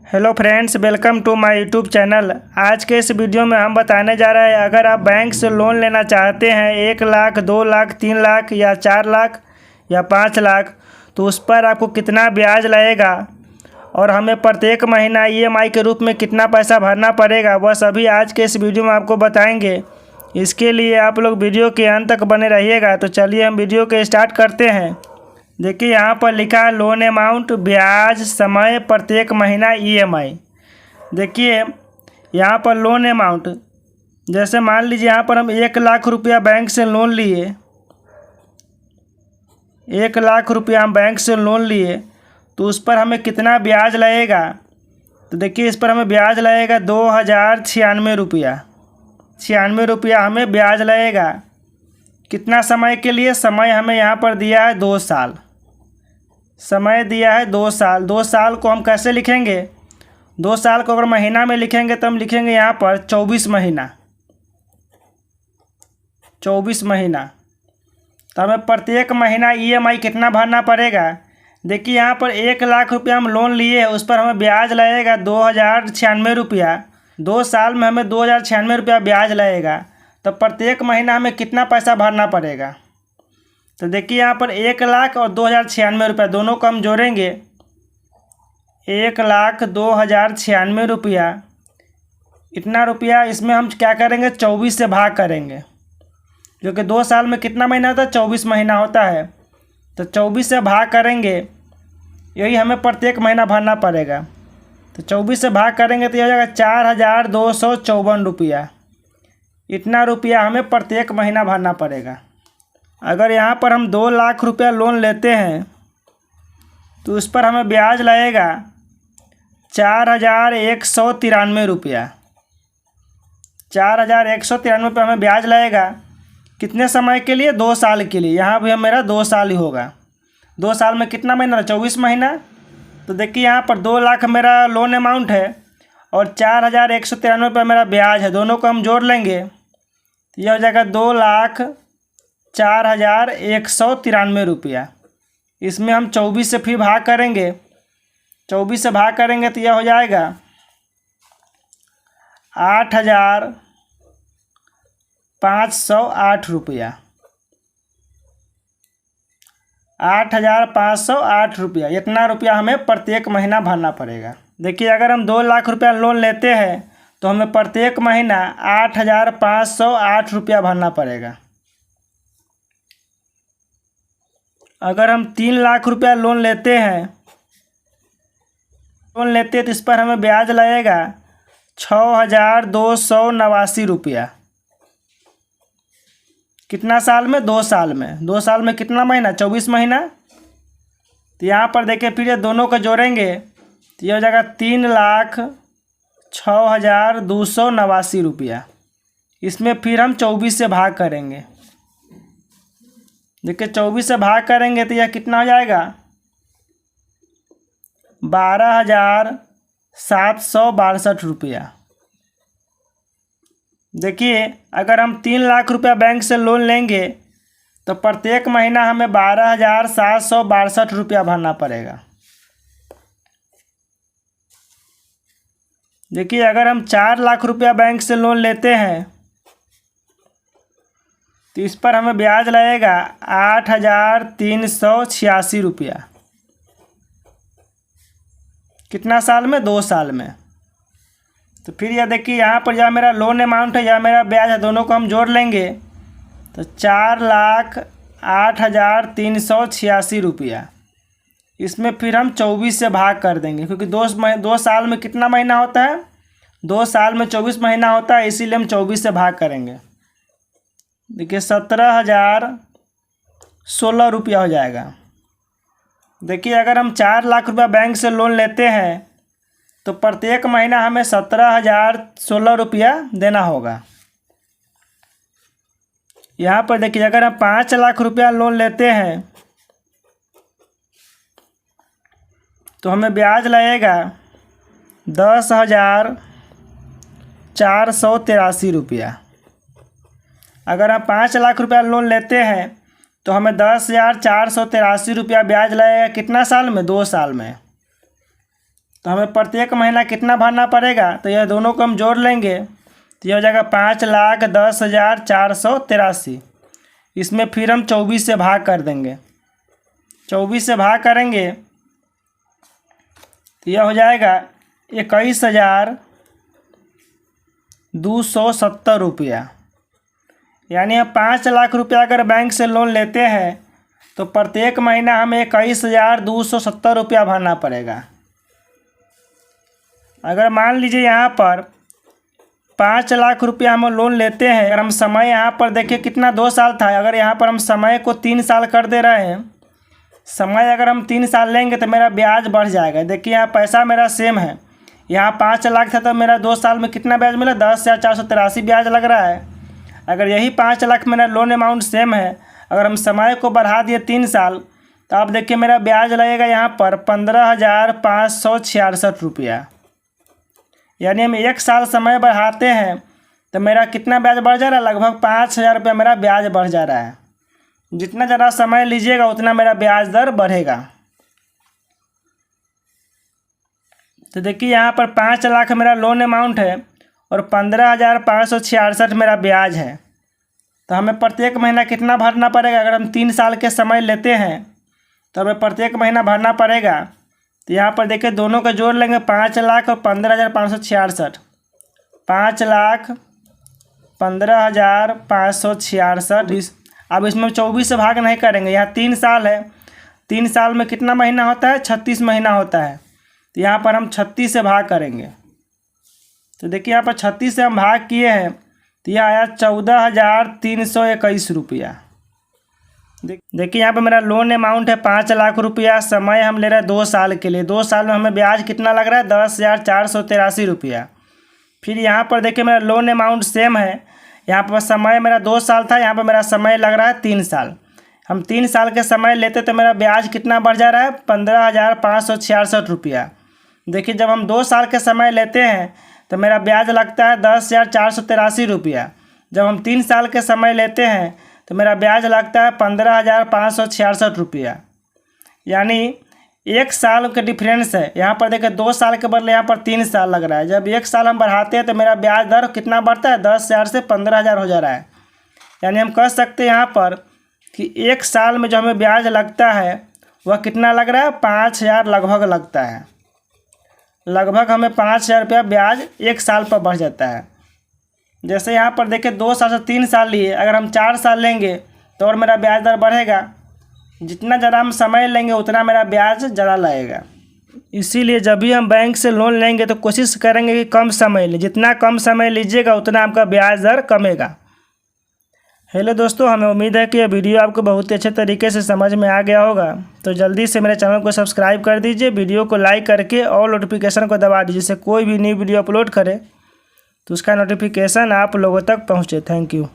Hello friends, welcome to my YouTube channel. आज के इस वीडियो में हम बताने जा रहे हैं, अगर आप बैंक से लोन लेना चाहते हैं 1 लाख, 2 लाख, 3 लाख या 4 लाख या 5 लाख, तो उस पर आपको कितना ब्याज लगेगा और हमें प्रत्येक महीना ईएमआई के रूप में कितना पैसा भरना पड़ेगा, वह सभी आज के इस वीडियो में आपको बताएंगे। इसके लिए आप लोग वीडियो के अंत तक बने रहिएगा। तो चलिए हम वीडियो के स्टार्ट करते हैं। देखिए यहाँ पर लिखा है लोन अमाउंट, ब्याज, समय, प्रत्येक महीना ईएमआई। देखिए यहाँ पर लोन अमाउंट, जैसे मान लीजिए यहाँ पर हम 1 लाख रुपया बैंक से लोन लिए, 1 लाख रुपया हम बैंक से लोन लिए, तो उस पर हमें कितना ब्याज लगेगा। तो देखिए इस पर हमें ब्याज लगेगा 2096 रुपया। 96 रुपया हमें ब्याज लगेगा। कितना समय के लिए? समय हमें यहाँ पर दिया है 2 साल। समय दिया है 2 साल। 2 साल को हम कैसे लिखेंगे? 2 साल को अगर महीना में लिखेंगे तो हम लिखेंगे यहाँ पर 24 महीना। 24 महीना। तो हमें प्रत्येक महीना ईएमआई कितना भरना पड़ेगा? देखिए यहाँ पर 1 लाख रुपया हम लोन लिए हैं, उस पर हमें ब्याज लगेगा 2096 रुपया। 2 साल में हमें 2096 रुपया ब्याज लगेगा। तो प्रत्येक महीना हमें कितना पैसा भरना पड़ेगा? तो देखिए यहाँ पर 1 लाख और 2096 रुपया दोनों को हम जोड़ेंगे। 1 लाख 2096 रुपया, इतना रुपया इसमें हम क्या करेंगे? 24 से भाग करेंगे, जो कि 2 साल में कितना महीना होता है? 24 महीना होता है। तो 24 से भाग करेंगे, यही हमें प्रत्येक महीना भरना पड़ेगा। तो 24 से भाग करेंगे तो यह हो जाएगा 4254 रुपया। इतना रुपया हमें प्रत्येक महीना भरना पड़ेगा। अगर यहाँ पर हम 2 लाख रुपया लोन लेते हैं तो उस पर हमें ब्याज लगेगा 4193 रुपया। 4193 रुपये हमें ब्याज लगेगा। कितने समय के लिए? 2 साल के लिए। यहाँ भी मेरा 2 साल ही होगा। 2 साल में कितना महीना? 24 महीना। तो देखिए यहाँ पर 2 लाख मेरा लोन अमाउंट है और 4193 रुपये मेरा ब्याज है। दोनों को हम जोड़ लेंगे, यह हो जाएगा 2,04,193 रुपया। इसमें हम 24 से फिर भाग करेंगे। 24 से भाग करेंगे तो यह हो जाएगा 8,508 रुपया। 8,508 रुपया, इतना रुपया हमें प्रत्येक महीना भरना पड़ेगा। देखिए अगर हम 2 लाख रुपया लोन लेते हैं तो हमें प्रत्येक महीना 8,508 रुपया भरना पड़ेगा। अगर हम 3 लाख रुपया लोन लेते हैं तो इस पर हमें ब्याज लगेगा 6,289 रुपया। कितना साल में? 2 साल में। 2 साल में कितना महीना? 24 महीना। तो यहाँ पर देखिए फिर ये दोनों को जोड़ेंगे तो ये हो जाएगा 3,06,289 रुपया। इसमें फिर हम 24 से भाग करेंगे। देखिए 24 से भाग करेंगे तो यह कितना हो जाएगा? 12,762 रुपया। देखिए अगर हम 3 लाख रुपया बैंक से लोन लेंगे तो प्रत्येक महीना हमें 12,762 रुपया भरना पड़ेगा। देखिए अगर हम 4 लाख रुपया बैंक से लोन लेते हैं तो इस पर हमें ब्याज लगेगा 8,386 रुपया। कितना साल में? 2 साल में। तो फिर यह देखिए यहाँ पर यह मेरा लोन अमाउंट है, यह मेरा ब्याज है, दोनों को हम जोड़ लेंगे तो 4,08,386 रुपया। इसमें फिर हम 24 से भाग कर देंगे, क्योंकि 2 साल में कितना महीना होता है? 2 साल में 24 महीना होता है, इसीलिए हम 24 से भाग करेंगे। देखिए 17,016 रुपया हो जाएगा। देखिए अगर हम 4 लाख रुपया बैंक से लोन लेते हैं तो प्रत्येक महीना हमें 17,016 रुपया देना होगा। यहाँ पर देखिए अगर हम 5 लाख रुपया लोन लेते हैं तो हमें ब्याज लगेगा 10,483 रुपया। अगर हम 5 लाख रुपया लोन लेते हैं तो हमें 10,483 रुपया ब्याज लगेगा। कितना साल में? 2 साल में। तो हमें प्रत्येक महीना कितना भरना पड़ेगा, तो यह दोनों को हम जोड़ लेंगे तो यह हो जाएगा 5,10,483। इसमें फिर हम 24 से भाग कर देंगे। 24 से भाग करेंगे तो यह हो जाएगा 21,270 रुपया। यानी हम 5 लाख रुपया अगर बैंक से लोन लेते हैं तो प्रत्येक महीना हमें 21,270 रुपया भरना पड़ेगा। अगर मान लीजिए यहाँ पर 5 लाख रुपया हम लोन लेते हैं, अगर हम समय यहाँ पर देखिए कितना 2 साल था, अगर यहाँ पर हम समय को 3 साल कर दे रहे हैं, समय अगर हम 3 साल लेंगे तो मेरा ब्याज बढ़ जाएगा। देखिए यहाँ पैसा मेरा सेम है, यहाँ 5 लाख था तो मेरा 2 साल में कितना ब्याज मिला, 10,483 ब्याज लग रहा है। अगर यही 5 लाख मेरा लोन अमाउंट सेम है, अगर हम समय को बढ़ा दिए 3 साल, तो आप देखिए मेरा ब्याज लगेगा यहाँ पर 15,566 रुपया। यानी हम 1 साल समय बढ़ाते हैं तो मेरा कितना ब्याज बढ़ जा रहा है, लगभग 5,000 रुपया मेरा ब्याज बढ़ जा रहा है। जितना ज़्यादा समय लीजिएगा उतना मेरा ब्याज दर बढ़ेगा। तो देखिए यहाँ पर 5 लाख मेरा लोन अमाउंट है और 15,566 मेरा ब्याज है। तो हमें प्रत्येक महीना कितना भरना पड़ेगा, अगर हम 3 साल के समय लेते हैं तो हमें प्रत्येक महीना भरना पड़ेगा। तो यहाँ पर देखिए दोनों को जोड़ लेंगे, 5 लाख और 15,566, 5,15,566। अब इसमें 24 से भाग नहीं करेंगे, यहाँ 3 साल है, 3 साल में कितना महीना होता है, 36 महीना होता है। तो यहाँ पर हम 36 से भाग करेंगे। तो देखिए यहाँ पर 36 से हम भाग किए हैं तो यह आया 14,321 रुपया। देखिए यहाँ पर मेरा लोन अमाउंट है 5 लाख रुपया, समय हम ले रहे हैं 2 साल के लिए। 2 साल में हमें ब्याज कितना लग रहा है, 10,483 रुपया। फिर यहाँ पर देखिए मेरा लोन अमाउंट सेम है, यहाँ पर समय मेरा 2 साल था, यहाँ पर मेरा समय लग रहा है 3 साल। हम 3 साल के समय लेते तो मेरा ब्याज कितना बढ़ जा रहा है, 15,566 रुपया। देखिए जब हम 2 साल के समय लेते हैं तो मेरा ब्याज लगता है 10,483 रुपया। जब हम 3 साल के समय लेते हैं तो मेरा ब्याज लगता है 15,566 रुपया। यानी 1 साल का डिफरेंस है। यहाँ पर देखिए 2 साल के बदले यहाँ पर 3 साल लग रहा है। जब 1 साल हम बढ़ाते हैं तो मेरा ब्याज दर कितना बढ़ता है, 10,000 से 15,000 हो जा रहा है। यानी हम कह सकते हैं यहाँ पर कि 1 साल में जो हमें ब्याज लगता है वह कितना लग रहा है, 5,000 लगभग लगता है। लगभग हमें 5,000 रुपया ब्याज 1 साल पर बढ़ जाता है। जैसे यहाँ पर देखिए 2 साल से 3 साल लिए, अगर हम 4 साल लेंगे तो और मेरा ब्याज दर बढ़ेगा। जितना ज़्यादा हम समय लेंगे उतना मेरा ब्याज ज़्यादा लगेगा। इसीलिए जब भी हम बैंक से लोन लेंगे तो कोशिश करेंगे कि कम समय लें। जितना कम समय लीजिएगा उतना आपका ब्याज दर कमेगा। हेलो दोस्तों, हमें उम्मीद है कि यह वीडियो आपको बहुत ही अच्छे तरीके से समझ में आ गया होगा। तो जल्दी से मेरे चैनल को सब्सक्राइब कर दीजिए, वीडियो को लाइक करके और नोटिफिकेशन को दबा दीजिए, जिससे कोई भी न्यू वीडियो अपलोड करे तो उसका नोटिफिकेशन आप लोगों तक पहुँचे। Thank you.